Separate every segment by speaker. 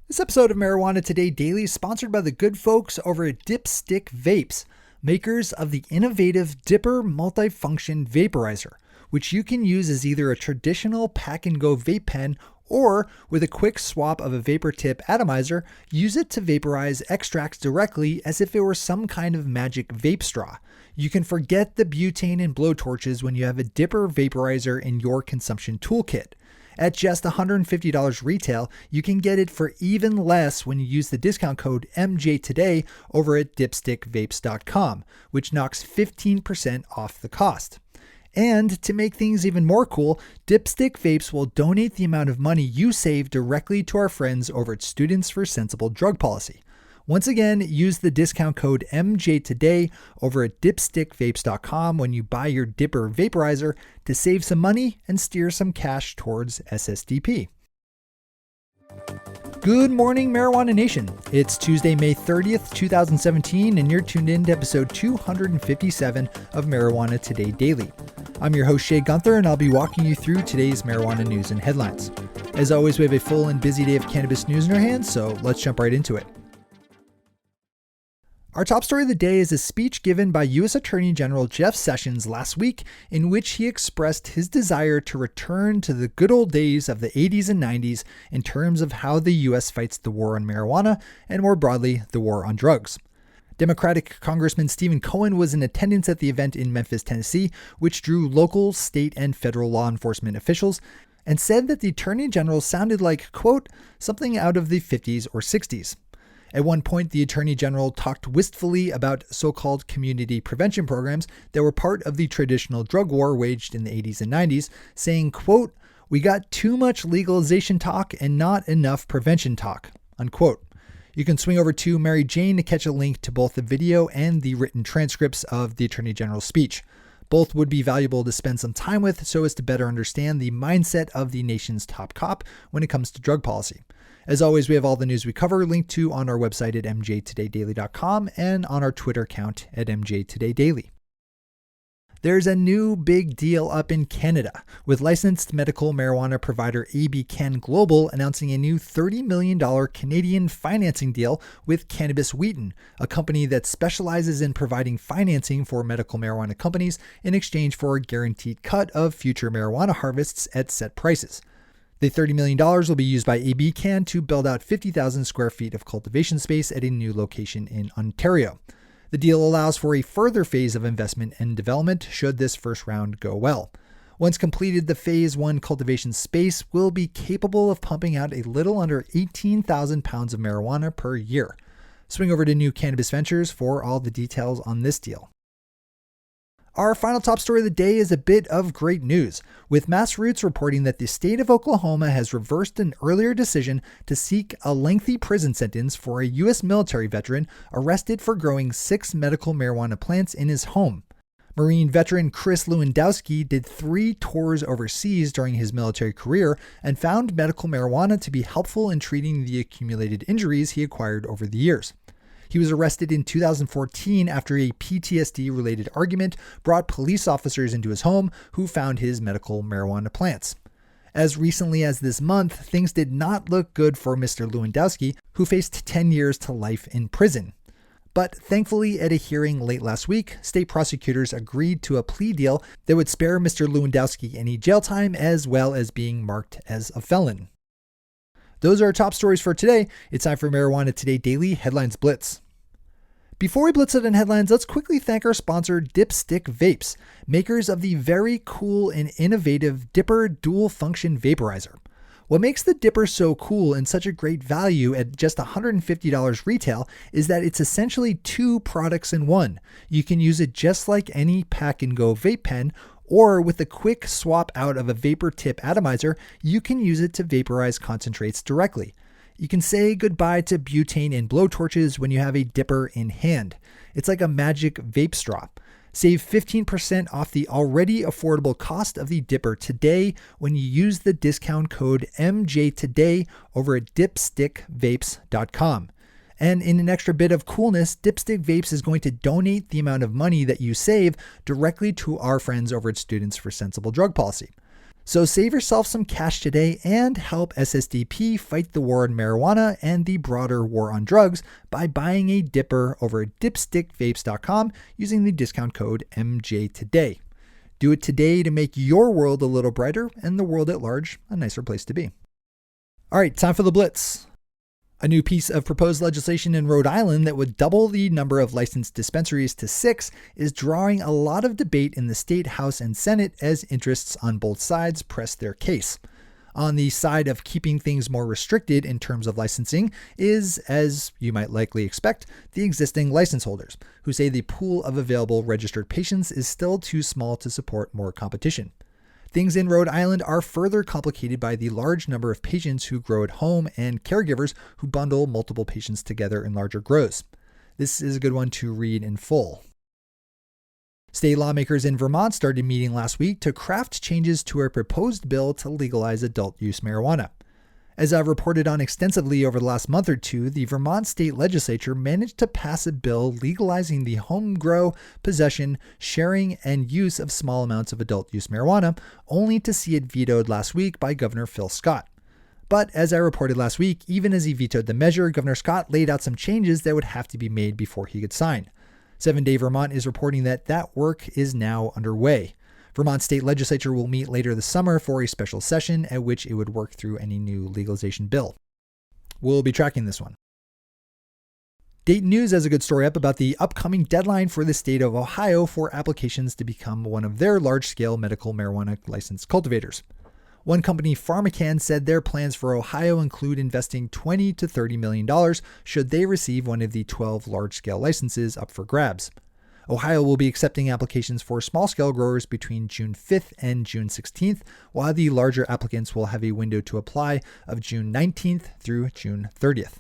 Speaker 1: This episode of Marijuana Today Daily is sponsored by the good folks over at Dipstick Vapes, makers of the innovative Dipper multifunction vaporizer, which you can use as either a traditional pack-and-go vape pen or, with a quick swap of a vapor tip atomizer, use it to vaporize extracts directly as if it were some kind of magic vape straw. You can forget the butane and blowtorches when you have a Dipper vaporizer in your consumption toolkit. At just $150 retail, you can get it for even less when you use the discount code MJToday over at dipstickvapes.com, which knocks 15% off the cost. And to make things even more cool, Dipstick Vapes will donate the amount of money you save directly to our friends over at Students for Sensible Drug Policy. Once again, use the discount code MJToday over at dipstickvapes.com when you buy your Dipper vaporizer to save some money and steer some cash towards SSDP. Good morning, Marijuana Nation. It's Tuesday, May 30th, 2017, and you're tuned in to episode 257 of Marijuana Today Daily. I'm your host, Shay Gunther, and I'll be walking you through today's marijuana news and headlines. As always, we have a full and busy day of cannabis news in our hands, so let's jump right into it. Our top story of the day is a speech given by U.S. Attorney General Jeff Sessions last week, in which he expressed his desire to return to the good old days of the 80s and 90s in terms of how the U.S. fights the war on marijuana and, more broadly, the war on drugs. Democratic Congressman Stephen Cohen was in attendance at the event in Memphis, Tennessee, which drew local, state, and federal law enforcement officials, and said that the Attorney General sounded like, quote, something out of the 50s or 60s. At one point, the Attorney General talked wistfully about so-called community prevention programs that were part of the traditional drug war waged in the 80s and 90s, saying, quote, we got too much legalization talk and not enough prevention talk, unquote. You can swing over to Mary Jane to catch a link to both the video and the written transcripts of the Attorney General's speech. Both would be valuable to spend some time with so as to better understand the mindset of the nation's top cop when it comes to drug policy. As always, we have all the news we cover linked to on our website at mjtodaydaily.com and on our Twitter account at mjtodaydaily. There's a new big deal up in Canada, with licensed medical marijuana provider ABcann Global announcing a new $30 million Canadian financing deal with Cannabis Wheaton, a company that specializes in providing financing for medical marijuana companies in exchange for a guaranteed cut of future marijuana harvests at set prices. The $30 million will be used by ABcann to build out 50,000 square feet of cultivation space at a new location in Ontario. The deal allows for a further phase of investment and development should this first round go well. Once completed, the Phase 1 cultivation space will be capable of pumping out a little under 18,000 pounds of marijuana per year. Swing over to New Cannabis Ventures for all the details on this deal. Our final top story of the day is a bit of great news, with MassRoots reporting that the state of Oklahoma has reversed an earlier decision to seek a lengthy prison sentence for a U.S. military veteran arrested for growing 6 medical marijuana plants in his home. Marine veteran Chris Lewandowski did 3 tours overseas during his military career and found medical marijuana to be helpful in treating the accumulated injuries he acquired over the years. He was arrested in 2014 after a PTSD-related argument brought police officers into his home who found his medical marijuana plants. As recently as this month, things did not look good for Mr. Lewandowski, who faced 10 years to life in prison. But thankfully, at a hearing late last week, state prosecutors agreed to a plea deal that would spare Mr. Lewandowski any jail time as well as being marked as a felon. Those are our top stories for today. It's time for Marijuana Today Daily Headlines Blitz. Before we blitz it in headlines, let's quickly thank our sponsor, Dipstick Vapes, makers of the very cool and innovative Dipper dual function vaporizer. What makes the Dipper so cool and such a great value at just $150 retail is that it's essentially 2 products in one. You can use it just like any pack-and-go vape pen, or with a quick swap out of a vapor tip atomizer, you can use it to vaporize concentrates directly. You can say goodbye to butane and blowtorches when you have a Dipper in hand. It's like a magic vape straw. Save 15% off the already affordable cost of the Dipper today when you use the discount code MJToday over at dipstickvapes.com. And in an extra bit of coolness, Dipstick Vapes is going to donate the amount of money that you save directly to our friends over at Students for Sensible Drug Policy. So save yourself some cash today and help SSDP fight the war on marijuana and the broader war on drugs by buying a dipper over at dipstickvapes.com using the discount code MJToday. Do it today to make your world a little brighter and the world at large a nicer place to be. All right, time for the Blitz. A new piece of proposed legislation in Rhode Island that would double the number of licensed dispensaries to 6 is drawing a lot of debate in the state, House, and Senate as interests on both sides press their case. On the side of keeping things more restricted in terms of licensing is, as you might likely expect, the existing license holders, who say the pool of available registered patients is still too small to support more competition. Things in Rhode Island are further complicated by the large number of patients who grow at home and caregivers who bundle multiple patients together in larger grows. This is a good one to read in full. State lawmakers in Vermont started meeting last week to craft changes to a proposed bill to legalize adult use marijuana. As I've reported on extensively over the last month or two, the Vermont state legislature managed to pass a bill legalizing the home grow, possession, sharing, and use of small amounts of adult use marijuana, only to see it vetoed last week by Governor Phil Scott. But as I reported last week, even as he vetoed the measure, Governor Scott laid out some changes that would have to be made before he could sign. 7-Day Vermont is reporting that work is now underway. Vermont state legislature will meet later this summer for a special session at which it would work through any new legalization bill. We'll be tracking this one. Dayton News has a good story up about the upcoming deadline for the state of Ohio for applications to become one of their large-scale medical marijuana licensed cultivators. One company, PharmaCann, said their plans for Ohio include investing $20 to $30 million should they receive one of the 12 large-scale licenses up for grabs. Ohio will be accepting applications for small-scale growers between June 5th and June 16th, while the larger applicants will have a window to apply of June 19th through June 30th.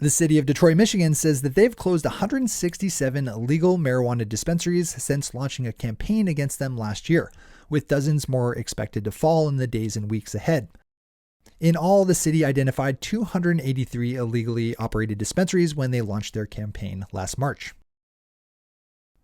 Speaker 1: The city of Detroit, Michigan says that they've closed 167 illegal marijuana dispensaries since launching a campaign against them last year, with dozens more expected to fall in the days and weeks ahead. In all, the city identified 283 illegally operated dispensaries when they launched their campaign last March.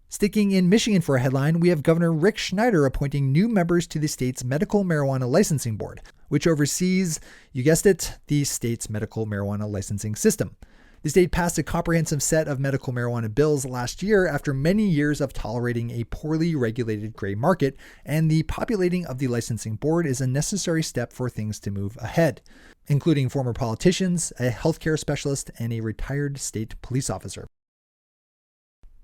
Speaker 1: Sticking in Michigan for a headline, we have Governor Rick Schneider appointing new members to the state's Medical Marijuana Licensing Board, which oversees, you guessed it, the state's medical marijuana licensing system. The state passed a comprehensive set of medical marijuana bills last year after many years of tolerating a poorly regulated gray market, and the populating of the licensing board is a necessary step for things to move ahead, including former politicians, a healthcare specialist, and a retired state police officer.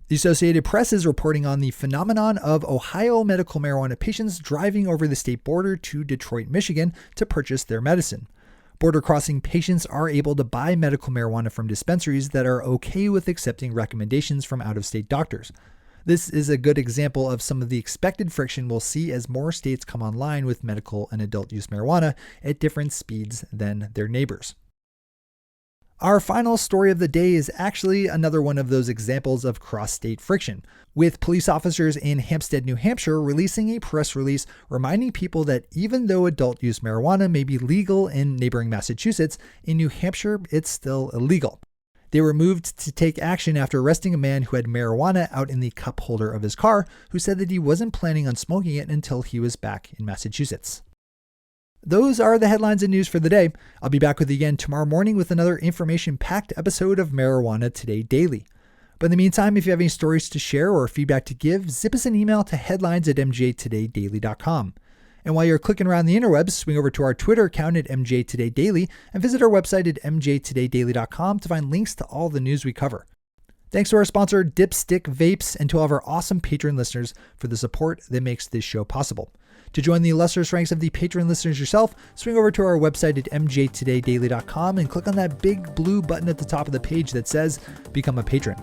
Speaker 1: The Associated Press is reporting on the phenomenon of Ohio medical marijuana patients driving over the state border to Detroit, Michigan to purchase their medicine. Border crossing patients are able to buy medical marijuana from dispensaries that are okay with accepting recommendations from out-of-state doctors. This is a good example of some of the expected friction we'll see as more states come online with medical and adult use marijuana at different speeds than their neighbors. Our final story of the day is actually another one of those examples of cross-state friction, with police officers in Hampstead, New Hampshire releasing a press release reminding people that even though adult use marijuana may be legal in neighboring Massachusetts, in New Hampshire it's still illegal. They were moved to take action after arresting a man who had marijuana out in the cup holder of his car, who said that he wasn't planning on smoking it until he was back in Massachusetts. Those are the headlines and news for the day. I'll be back with you again tomorrow morning with another information-packed episode of Marijuana Today Daily. But in the meantime, if you have any stories to share or feedback to give, zip us an email to headlines@mjtodaydaily.com. And while you're clicking around the interwebs, swing over to our Twitter account at MJTodayDaily and visit our website at mjtodaydaily.com to find links to all the news we cover. Thanks to our sponsor, Dipstick Vapes, and to all of our awesome patron listeners for the support that makes this show possible. To join the illustrious ranks of the patron listeners yourself, swing over to our website at mjtodaydaily.com and click on that big blue button at the top of the page that says Become a Patron.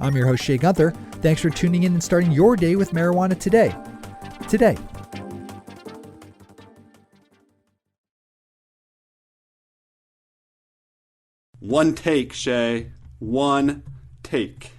Speaker 1: I'm your host, Shay Gunther. Thanks for tuning in and starting your day with marijuana today.
Speaker 2: One take, Shay. One take.